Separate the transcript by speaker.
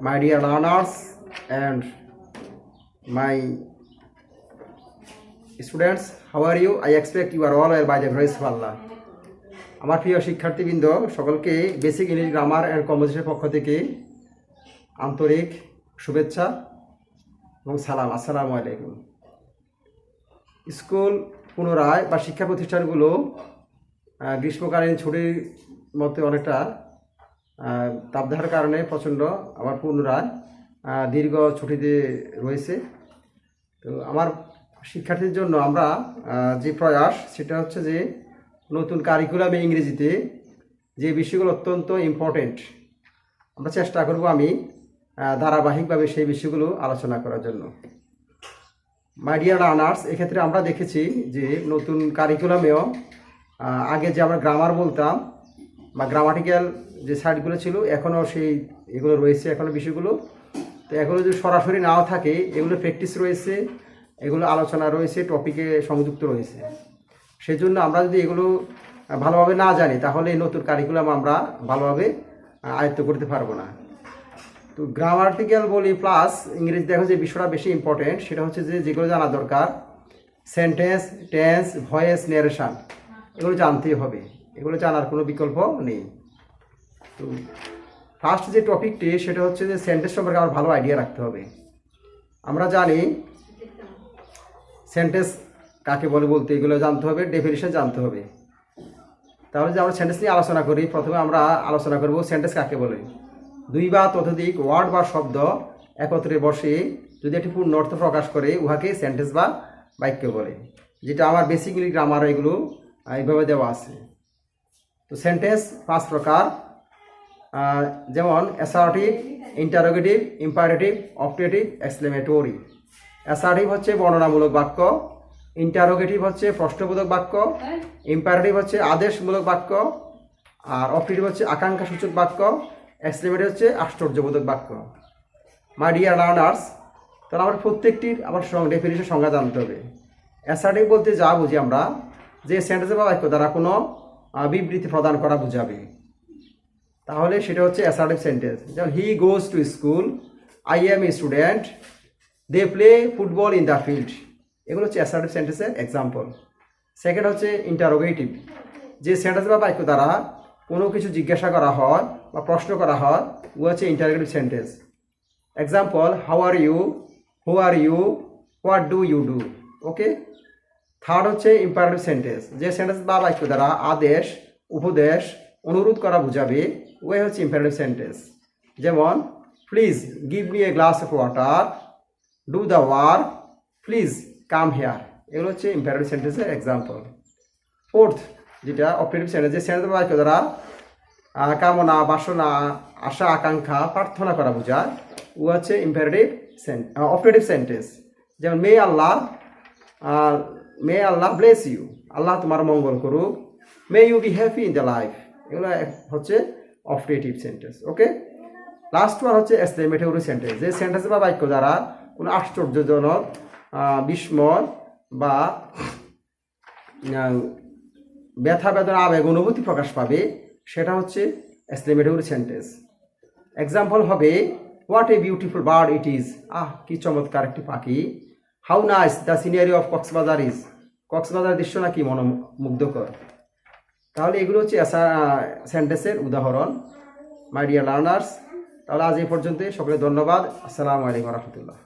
Speaker 1: My dear learners and my students, how are you? I expect you are all well by the grace of Allah. আমার প্রিয় শিক্ষার্থীবৃন্দ সকলকে basic English grammar and কনভারসেশনের পক্ষ থেকে আন্তরিক শুভেচ্ছা এবং সালাম। আসসালামু আলাইকুম। স্কুল পুনরায় বা শিক্ষা প্রতিষ্ঠানগুলো গ্রীষ্মকালীন ছুটির মধ্যে অনেকটা তাপদাহের কারণে প্রচণ্ড আবার পুনরায় দীর্ঘ ছুটিতে রয়েছে। তো আমার শিক্ষার্থীদের জন্য আমরা যে প্রয়াস সেটা হচ্ছে যে নতুন কারিকুলামে ইংরেজিতে যে বিষয়গুলো অত্যন্ত ইম্পর্টেন্ট আমরা চেষ্টা করব আমি ধারাবাহিকভাবে সেই বিষয়গুলো আলোচনা করার জন্য। মাই ডিয়ার লার্নার্স, এক্ষেত্রে আমরা দেখেছি যে নতুন কারিকুলামেও আগে যে আমরা গ্রামার বলতাম বা গ্রামাটিক্যাল যে সাইডগুলো ছিল এখনও সেই এগুলো রয়েছে, এখনও বিষয়গুলো। তো এগুলো যদি সরাসরি নাও থাকে এগুলো প্র্যাকটিস রয়েছে, এগুলো আলোচনা রয়েছে, টপিকে সংযুক্ত রয়েছে। সেই জন্য আমরা যদি এগুলো ভালোভাবে না জানি তাহলে এই নতুন কারিকুলাম আমরা ভালোভাবে আয়ত্ত করতে পারবো না। তো গ্রামাটিক্যাল বলি প্লাস ইংরেজি দেখো যে বিষয়টা বেশি ইম্পর্টেন্ট সেটা হচ্ছে যে যেগুলো জানা দরকার, সেন্টেন্স, টেন্স, ভয়েস, ন্যারেশন, এগুলো জানতেই হবে, এগুলো জানার কোনো বিকল্প নেই। তো ফার্স্ট যে টপিকটি সেটা হচ্ছে যে সেন্টেন্স সম্পর্কে আমার ভালো আইডিয়া রাখতে হবে। আমরা জানি সেন্টেন্স কাকে বলে বলতে এগুলো জানতে হবে, ডেফিনিশন জানতে হবে। তাহলে যে আমরা সেন্টেন্স নিয়ে আলোচনা করি, প্রথমে আমরা আলোচনা করব সেন্টেন্স কাকে বলে। দুই বা ততোধিক ওয়ার্ড বা শব্দ একত্রে বসে যদি একটি পূর্ণ অর্থ প্রকাশ করে উহাকে সেন্টেন্স বা বাক্য বলে, যেটা আমার বেসিক্যালি গ্রামার এগুলো এইভাবে দেওয়া আছে। তো সেন্টেন্স 5 প্রকার, যেমন assertive, interrogative, imperative, objective, exclamatory. Assertive হচ্ছে বর্ণনামূলক বাক্য, ইন্টারোগেটিভ হচ্ছে প্রশ্নবোধক বাক্য, ইম্পারেটিভ হচ্ছে আদেশমূলক বাক্য, আর অবজেক্টিভ হচ্ছে আকাঙ্ক্ষাসূচক বাক্য, এক্সক্লেমেটরি হচ্ছে আশ্চর্যবোধক বাক্য। মাই ডিয়ার লার্নার্স, তাহলে আমার প্রত্যেকটির আমার ডেফিনিশন সংজ্ঞা জানতে হবে। অ্যাসার্টিভ বলতে যা বুঝি আমরা যে সেন্টেন্স বা বাক্য দ্বারা কোনো বিবৃতি প্রদান করা বোঝাবে, তাহলে সেটা হচ্ছে অ্যাসার্টিভ সেন্টেন্স। যেমন he goes to school, I am a student, they play football in the field, এগুলো হচ্ছে অ্যাসার্টিভ সেন্টেন্সের এক্সাম্পল। সেকেন্ড হচ্ছে ইন্টারোগেটিভ, যে সেন্টেন্স বা বাক্য দ্বারা কোনো কিছু জিজ্ঞাসা করা হয় বা প্রশ্ন করা হয় ও হচ্ছে interrogative sentence. Example, how are you, who are you, what do you do. Okay. Third হচ্ছে ইম্পারেটিভ সেন্টেন্স, যে সেন্টেন্স বা বাক্য দ্বারা আদেশ, উপদেশ, অনুরোধ করা বোঝাবে ওই হচ্ছে ইম্পারেটিভ সেন্টেন্স। যেমন please give me a glass of water, do the work, please come here, এগুলো হচ্ছে ইম্পারেটিভ সেন্টেন্সের এক্সাম্পল। ফোর্থ যেটা অবজেক্টিভ সেন্টেন্স, যে সেন্টেন্স বা বাক্য দ্বারা কামনা, বাসনা, আশা, আকাঙ্ক্ষা, প্রার্থনা করা বোঝায় ও হচ্ছে ইম্পারেটিভ অবজেক্টিভ সেন্টেন্স। যেমন মে আল্লাহ ব্লেস ইউ, আল্লাহ তোমার মঙ্গল করুক, may you be happy in the life, এগুলো হচ্ছে objective sentence. Okay. Last one হচ্ছে এক্সক্লেমেটরি সেন্টেন্স, যে সেন্টেন্স বা বাক্য দ্বারা কোনো আশ্চর্যজনক, বিস্ময় বা ব্যথা বেদনা আবেগ অনুভূতি প্রকাশ পাবে, সেটা হচ্ছে এক্সক্লেমেটরি সেন্টেন্স। এক্সাম্পল হবে what a beautiful bird it is, কি চমৎকার একটি পাখি। How nice the scenery of Cox's Bazar is, Cox's Bazar দৃশ্য নাকি মনোমুগ্ধকর। তাহলে এগুলো হচ্ছে সেন্টেন্সের উদাহরণ। মাই ডিয়ার লার্নার্স, তাহলে আজ এই পর্যন্ত, সকলে ধন্যবাদ। আসসালামু আলাইকুম রহমতুল্লাহ।